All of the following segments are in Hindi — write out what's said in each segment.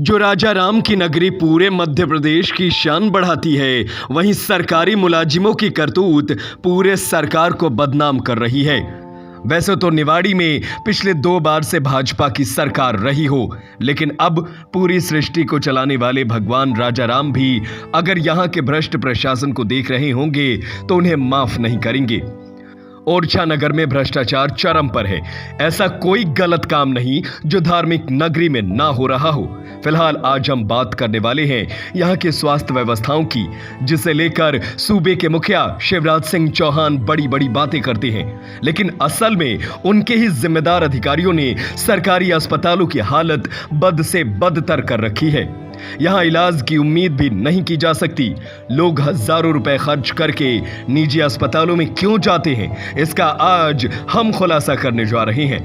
जो राजा राम की नगरी पूरे मध्य प्रदेश की शान बढ़ाती है, वहीं सरकारी मुलाजिमों की करतूत पूरे सरकार को बदनाम कर रही है। वैसे तो निवाड़ी में पिछले 2 बार से भाजपा की सरकार रही हो, लेकिन अब पूरी सृष्टि को चलाने वाले भगवान राजा राम भी अगर यहां के भ्रष्ट प्रशासन को देख रहे होंगे तो उन्हें माफ नहीं करेंगे। ओरछा नगर में भ्रष्टाचार चरम पर है। ऐसा कोई गलत काम नहीं जो धार्मिक नगरी में ना हो रहा हो। फिलहाल आज हम बात करने वाले हैं यहां की स्वास्थ्य व्यवस्थाओं की, जिसे लेकर सूबे के मुखिया शिवराज सिंह चौहान बड़ी बड़ी बातें करते हैं, लेकिन असल में उनके ही जिम्मेदार अधिकारियों ने सरकारी अस्पतालों की हालत बद से बदतर कर रखी है। यहां इलाज की उम्मीद भी नहीं की जा सकती। लोग हजारों रुपए खर्च करके निजी अस्पतालों में क्यों जाते हैं, इसका आज हम खुलासा करने जा रहे हैं।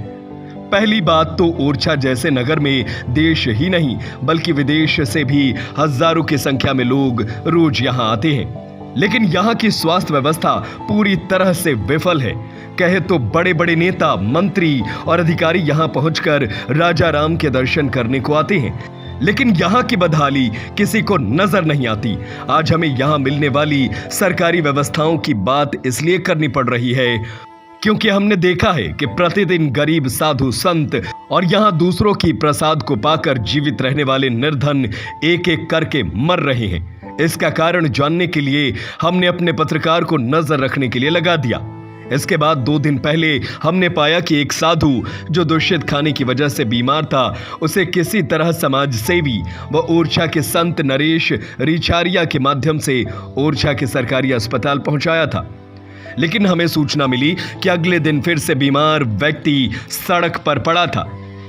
पहली बात तो ओरछा जैसे नगर में देश ही नहीं बल्कि विदेश से भी हजारों की संख्या में लोग रोज यहां आते हैं, लेकिन यहां की स्वास्थ्य व्यवस्था पूरी तरह से विफल है। कहे तो बड़े बड़े नेता, मंत्री और अधिकारी यहां पहुंचकर राजा राम के दर्शन करने को आते हैं, लेकिन यहां की बदहाली किसी को नजर नहीं आती। आज हमें यहां मिलने वाली सरकारी व्यवस्थाओं की बात इसलिए करनी पड़ रही है क्योंकि हमने देखा है कि प्रतिदिन गरीब, साधु, संत और यहां दूसरों की प्रसाद को पाकर जीवित रहने वाले निर्धन एक एक करके मर रहे हैं। इसका कारण जानने के लिए हमने अपने पत्रकार को नजर रखने के लिए लगा दिया। इसके बाद 2 दिन पहले हमने पाया कि एक साधु जो दूषित खाने की वजह से बीमार था, उसे किसी तरह समाज सेवी व ओरछा के संत नरेश रिचारिया के माध्यम से ओरछा के सरकारी अस्पताल पहुंचाया था। लेकिन हमें सूचना मिली कि अगले दिन फिर से बीमार व्यक्ति सड़क पर पड़ा था।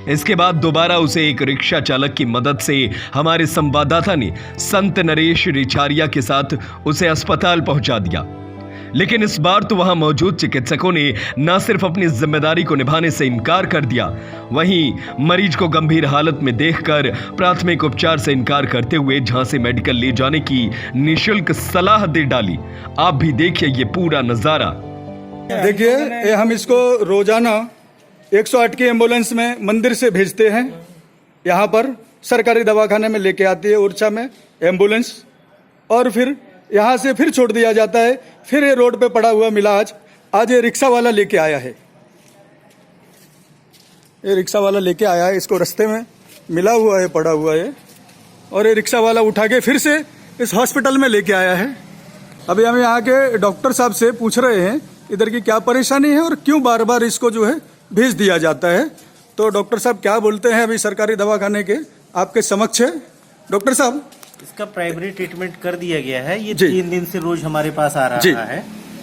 इसके बाद दोबारा उसे एक रिक्शा चालक की मदद से हमारे संवाददाता ने संत नरेश रिचारिया के साथ उसे अस्पताल पहुंचा दिया। लेकिन इस बार तो वहां मौजूद चिकित्सकों ने न सिर्फ अपनी जिम्मेदारी को निभाने से इनकार कर दिया, वहीं मरीज को गंभीर हालत में देखकर प्राथमिक उपचार से इनकार करते हुए झांसी मेडिकल ले जाने की निशुल्क सलाह दे डाली। आप भी देखिए ये पूरा नजारा। देखिए, हम इसको रोजाना 108 की एम्बुलेंस में मंदिर से भेजते हैं। यहाँ पर सरकारी दवाखाने में लेके आती है ओरछा में एम्बुलेंस, और फिर यहाँ से फिर छोड़ दिया जाता है। फिर ये रोड पे पड़ा हुआ मिला। आज ये रिक्शा वाला लेके आया है, ये रिक्शा वाला लेके आया है, इसको रास्ते में मिला हुआ है, पड़ा हुआ है, और ये रिक्शा वाला उठा के फिर से इस हॉस्पिटल में लेके आया है। अभी हम यहाँ के डॉक्टर साहब से पूछ रहे हैं इधर की क्या परेशानी है और क्यों बार बार इसको जो है भेज दिया जाता है। तो डॉक्टर साहब क्या बोलते हैं अभी सरकारी दवाखाने के आपके समक्ष है। डॉक्टर साहब, इसका प्राइमरी ट्रीटमेंट कर दिया गया है। ये 3 दिन से रोज हमारे पास आ रहा है।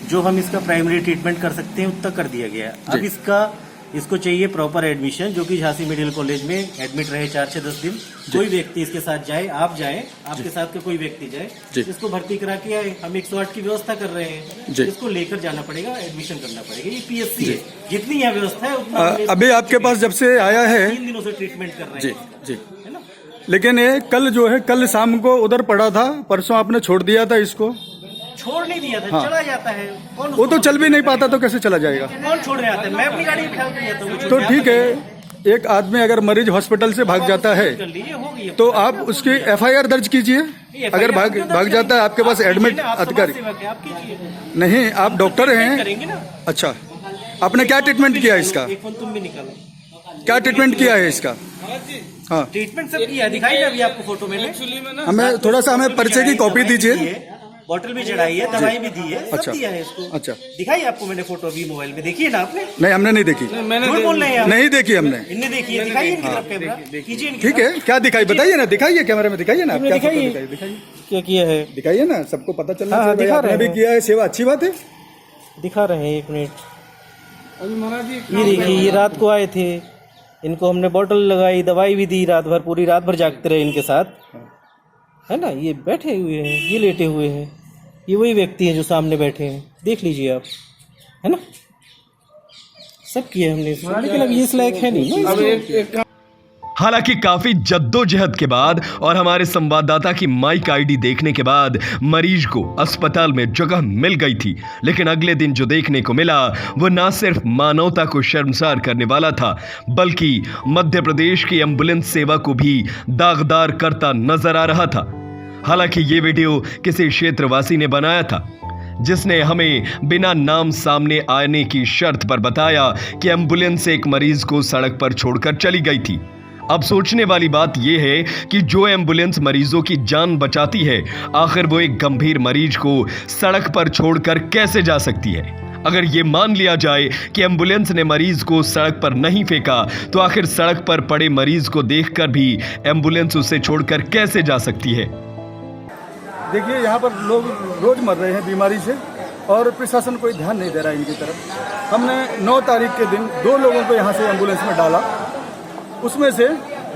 जो हम इसका प्राइमरी ट्रीटमेंट कर सकते हैं उतना कर दिया गया है। अब इसको चाहिए प्रॉपर एडमिशन, जो कि झांसी मेडिकल कॉलेज में एडमिट रहे 4 से 10 दिन। कोई व्यक्ति इसके साथ जाए, आप जाए, आपके साथ का कोई व्यक्ति जाए, इसको भर्ती करा के आए। हम 108 की व्यवस्था कर रहे हैं, इसको लेकर जाना पड़ेगा, एडमिशन करना पड़ेगा। ये PSC है, जितनी यहाँ व्यवस्था है उतना। अभी आपके पास जब से आया है 3 दिनों से ट्रीटमेंट कर रहे हैं, है ना। लेकिन ये कल जो है, कल शाम को उधर पड़ा था, परसों आपने छोड़ दिया था इसको। छोड़ नहीं दिया था, चला जाता है। कौन वो तो चल भी नहीं पाता तो कैसे चला जाएगा? कौन छोड़ने आता है? मैं अपनी गाड़ी में ख्याल कर जाता हूँ। तो ठीक है, एक आदमी अगर मरीज हॉस्पिटल से भाग जाता है तो आप उसकी FIR दर्ज कीजिए। अगर भाग जाता है, आपके पास एडमिट अधिकारी नहीं, आप डॉक्टर हैं। अच्छा, आपने क्या ट्रीटमेंट किया इसका? क्या ट्रीटमेंट किया है इसका? हाँ, ट्रीटमेंट सब किया, दिखाई ना अभी आपको फोटो में। हमें थोड़ा सा हमें पर्चे की कॉपी दीजिए। बोतल भी चढ़ाई है, दवाई भी दी है, अच्छा, सब दिया है इसको। अच्छा, दिखाई आपको मैंने फोटो अभी मोबाइल में, देखिए ना आपने? नहीं, हमने नहीं देखी। बोल रहे हैं नहीं देखी हमने। इनने देखी है, दिखाइए इनकी तरफ कैमरा कीजिए। ठीक है, क्या दिखाई बताइए ना, दिखाइए कैमरे में, दिखाइए ना आप क्या दिखाइए, क्या किया है, दिखाइए ना, सबको पता चलना चाहिए। आपने भी किया है सेवा, अच्छी बात है। दिखा रहे हैं, 1 मिनट। ये देखिए, ये रात को आए थे, इनको हमने बोतल लगाई, दवाई भी दी, रात भर, पूरी रात भर जागते रहे इनके साथ, है ना। ये बैठे हुए हैं, ये लेटे हुए हैं, ये वही व्यक्ति हैं जो सामने बैठे हैं, देख लीजिए आप, है ना। सब किया हमने, लेकिन अब ये इस लायक है नहीं ना। हालांकि काफी जद्दोजहद के बाद और हमारे संवाददाता की माइक आईडी देखने के बाद मरीज को अस्पताल में जगह मिल गई थी, लेकिन अगले दिन जो देखने को मिला वो ना सिर्फ मानवता को शर्मसार करने वाला था, बल्कि मध्य प्रदेश की एम्बुलेंस सेवा को भी दागदार करता नजर आ रहा था। हालांकि ये वीडियो किसी क्षेत्रवासी ने बनाया था, जिसने हमें बिना नाम सामने आने की शर्त पर बताया कि एम्बुलेंस एक मरीज को सड़क पर छोड़कर चली गई थी। अब सोचने वाली बात यह है कि जो एम्बुलेंस मरीजों की जान बचाती है, आखिर वो एक गंभीर मरीज को सड़क पर छोड़कर कैसे जा सकती है। अगर ये मान लिया जाए कि एम्बुलेंस ने मरीज को सड़क पर नहीं फेंका, तो आखिर सड़क पर पड़े मरीज को देखकर भी एम्बुलेंस उसे छोड़कर कैसे जा सकती है। देखिए, यहाँ पर लोग रोज मर रहे हैं बीमारी से और प्रशासन कोई ध्यान नहीं दे रहा है इनकी तरफ। हमने 9 तारीख के दिन 2 लोगों को यहाँ से एम्बुलेंस में डाला, उसमें से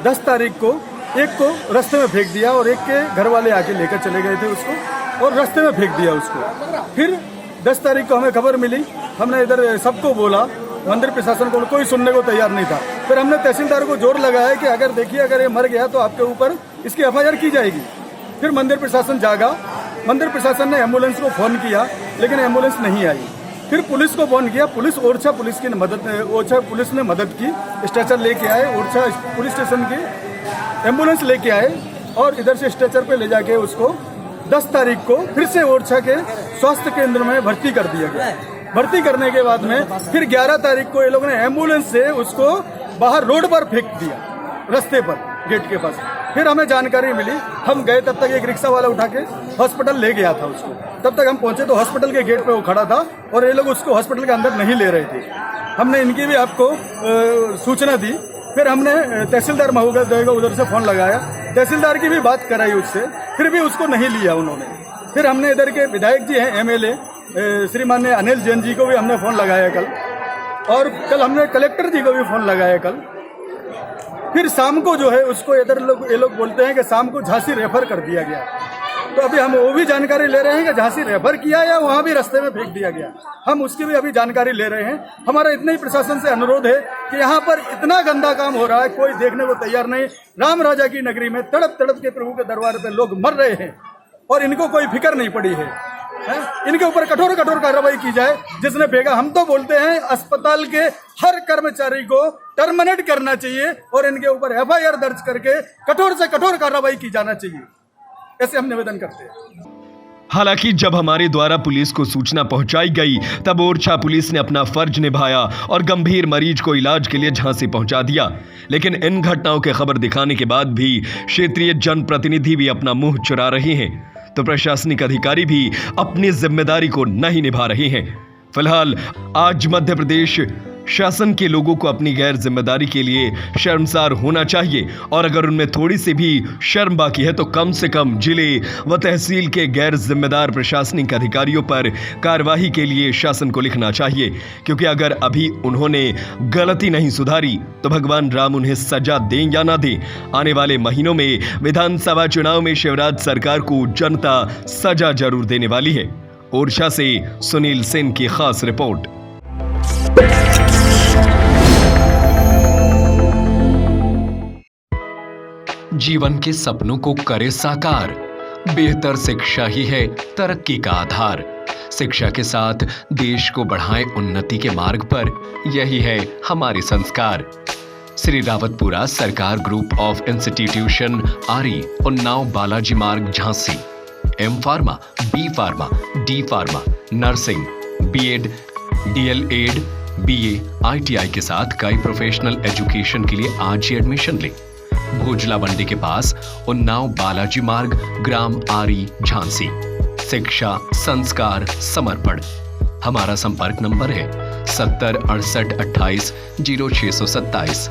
10 तारीख को एक को रास्ते में फेंक दिया और एक के घर वाले आके लेकर चले गए थे उसको और रास्ते में फेंक दिया उसको। फिर 10 तारीख को हमें खबर मिली, हमने इधर सबको बोला, मंदिर प्रशासन को, कोई सुनने को तैयार नहीं था। फिर हमने तहसीलदार को जोर लगाया कि अगर देखिए अगर ये मर गया तो आपके ऊपर इसकी FIR की जाएगी। फिर मंदिर प्रशासन जागा, मंदिर प्रशासन ने एम्बुलेंस को फोन किया, लेकिन एम्बुलेंस नहीं आई। फिर पुलिस को फोन किया, ओरछा पुलिस ने मदद की, स्ट्रेचर लेके आए, ओरछा पुलिस स्टेशन की एम्बुलेंस लेके आए और इधर से स्ट्रेचर पे ले जाके उसको 10 तारीख को फिर से ओरछा के स्वास्थ्य केंद्र में भर्ती कर दिया गया। भर्ती करने के बाद में फिर 11 तारीख को ये लोगों ने एम्बुलेंस से उसको बाहर रोड पर फेंक दिया, रास्ते पर गेट के पास। फिर हमें जानकारी मिली, हम गए, तब तक एक रिक्शा वाला उठा के हॉस्पिटल ले गया था उसको। तब तक हम पहुंचे तो हॉस्पिटल के गेट पे वो खड़ा था और ये लोग उसको हॉस्पिटल के अंदर नहीं ले रहे थे। हमने इनकी भी आपको सूचना दी। फिर हमने तहसीलदार महोदय को उधर से फोन लगाया, तहसीलदार की भी बात कराई उससे, फिर भी उसको नहीं लिया उन्होंने। फिर हमने इधर के विधायक जी हैं, MLA श्रीमान अनिल जैन जी को भी हमने फोन लगाया कल, और कल हमने कलेक्टर जी को भी फोन लगाया कल। फिर शाम को जो है उसको इधर ये लोग बोलते हैं कि शाम को झांसी रेफर कर दिया गया। तो अभी हम वो भी जानकारी ले रहे हैं कि झांसी रेफर किया या वहां भी रास्ते में फेंक दिया गया, हम उसकी भी अभी जानकारी ले रहे हैं। हमारा इतना ही प्रशासन से अनुरोध है कि यहाँ पर इतना गंदा काम हो रहा है, कोई देखने को तैयार नहीं। राम राजा की नगरी में तड़प तड़प के प्रभु के दरबार पे लोग मर रहे हैं और इनको कोई फिक्र नहीं पड़ी है। इनके ऊपर कठोर कार्रवाई की जाए। जिसने फेंका, हम तो बोलते हैं अस्पताल के हर कर्मचारी को टर्मिनेट करना चाहिए और इनके ऊपर FIR दर्ज करके कठोर से कठोर कार्रवाई की जाना चाहिए, ऐसे हम निवेदन करते हैं। हालांकि जब हमारे द्वारा पुलिस को सूचना पहुंचाई गई, तब ओरछा पुलिस ने अपना फर्ज निभाया और गंभीर मरीज को इलाज के लिए झांसी पहुंचा दिया। लेकिन इन घटनाओं की खबर दिखाने के बाद भी क्षेत्रीय जनप्रतिनिधि भी अपना मुंह चुरा रहे हैं, तो प्रशासनिक अधिकारी भी अपनी जिम्मेदारी को नहीं निभा रहे हैं। फिलहाल आज मध्य प्रदेश शासन के लोगों को अपनी गैर जिम्मेदारी के लिए शर्मसार होना चाहिए, और अगर उनमें थोड़ी सी भी शर्म बाकी है तो कम से कम जिले व तहसील के गैर जिम्मेदार प्रशासनिक अधिकारियों पर कार्रवाई के लिए शासन को लिखना चाहिए, क्योंकि अगर अभी उन्होंने गलती नहीं सुधारी तो भगवान राम उन्हें सजा दें या ना दें, आने वाले महीनों में विधानसभा चुनाव में शिवराज सरकार को जनता सजा जरूर देने वाली है। ओरछा से सुनील सेन की खास रिपोर्ट। जीवन के सपनों को करे साकार, बेहतर शिक्षा ही है तरक्की का आधार। शिक्षा के साथ देश को बढ़ाएं उन्नति के मार्ग पर, यही है हमारे संस्कार। श्री रावतपुरा सरकार ग्रुप ऑफ इंस्टीट्यूशन, आरी, उन्नाव, बालाजी मार्ग, Jhansi. M pharma, B pharma, D pharma, nursing, B.Ed, DL.Ed, BA, ITI के साथ कई प्रोफेशनल एजुकेशन के लिए आज ही एडमिशन लें। भोजला मंडी के पास, उन्नाव, बालाजी मार्ग, ग्राम आरी, झांसी। शिक्षा, संस्कार, समर्पण। हमारा संपर्क नंबर है 70 68 28 0627।